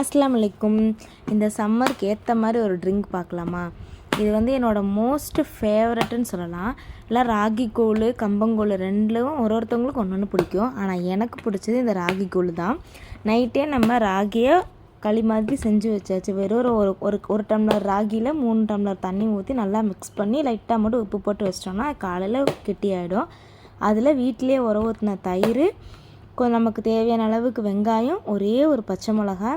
அஸ்ஸலாமு அலைக்கும். இந்த சம்மருக்கு ஏற்ற மாதிரி ஒரு ட்ரிங்க் பார்க்கலாமா? இது வந்து என்னோடய மோஸ்ட் ஃபேவரட்டுன்னு சொல்லலாம். இல்லை ராகி கூழ் கம்பங்கூழ் ரெண்டுலும் ஒருத்தவங்களுக்கு ஒன்று ஒன்று பிடிக்கும். ஆனால் எனக்கு பிடிச்சது இந்த ராகி கூழ் தான். நைட்டே நம்ம ராகியை களி மாதிரி செஞ்சு வச்சாச்சு. வெறும் ஒரு டம்ளர் ராகியில் 3 டம்ளர் தண்ணி ஊற்றி நல்லா மிக்ஸ் பண்ணி லைட்டாக மட்டும் உப்பு போட்டு வச்சிட்டோம்னா காலையில் கெட்டியாயிடும். அதில் வீட்டிலே ஊற்றின தயிர், நமக்கு தேவையான அளவுக்கு வெங்காயம், ஒரே ஒரு பச்சை மிளகா,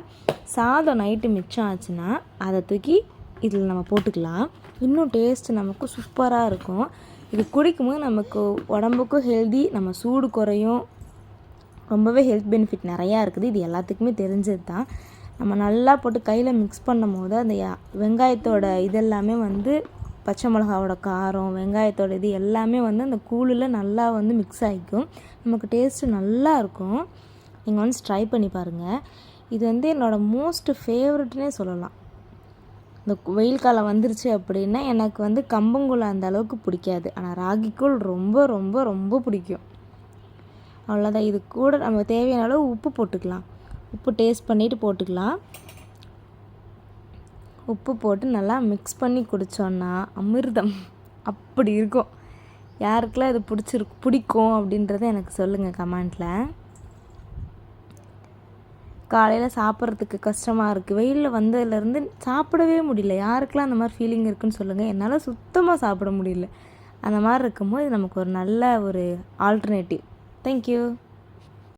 சாதம் நைட்டு மிச்சம் ஆச்சுன்னா அதை தூக்கி இதில் நம்ம போட்டுக்கலாம். இன்னும் டேஸ்ட்டு நமக்கு சூப்பராக இருக்கும். இது குடிக்கும்போது நமக்கு உடம்புக்கும் ஹெல்தி, நம்ம சூடு குறையும், ரொம்பவே ஹெல்த் பெனிஃபிட் நிறையா இருக்குது. இது எல்லாத்துக்குமே தெரிஞ்சது தான். நம்ம நல்லா போட்டு கையில் மிக்ஸ் பண்ணும் போது அந்த வெங்காயத்தோட இதெல்லாமே வந்து பச்சை மிளகாவோட காரம், வெங்காயத்தோட இது எல்லாமே வந்து அந்த கூழில் நல்லா வந்து மிக்ஸ் ஆகிக்கும். நமக்கு டேஸ்ட்டு நல்லா இருக்கும். நீங்கள் வந்து ட்ரை பண்ணி பாருங்கள். இது வந்து என்னோடய மோஸ்ட் ஃபேவரட்னே சொல்லலாம். இந்த வெயில் காலம் வந்துருச்சு அப்படின்னா எனக்கு வந்து கம்பங்கூழ் அந்த அளவுக்கு பிடிக்காது. ஆனால் ராகிக்கூழ் ரொம்ப ரொம்ப ரொம்ப பிடிக்கும். அவ்வளோதான். இது கூட நம்ம தேவையான அளவு உப்பு போட்டுக்கலாம். உப்பு டேஸ்ட் பண்ணிவிட்டு போட்டுக்கலாம். உப்பு போட்டு நல்லா மிக்ஸ் பண்ணி குடித்தோன்னா அமிர்தம் அப்படி இருக்கும். யாருக்கெல்லாம் இது பிடிக்கும் அப்படின்றத எனக்கு சொல்லுங்கள் கமெண்ட்டில். காலையில் சாப்பிட்றதுக்கு கஷ்டமாக இருக்குது, வெயிலில் வந்ததுலேருந்து சாப்பிடவே முடியல. யாருக்கெல்லாம் அந்த மாதிரி ஃபீலிங் இருக்குதுன்னு சொல்லுங்கள். என்னால் சுத்தமாக சாப்பிட முடியல. அந்த மாதிரி இருக்கும்போது இது நமக்கு ஒரு நல்ல ஒரு ஆல்டர்னேட்டிவ். தேங்க்யூ.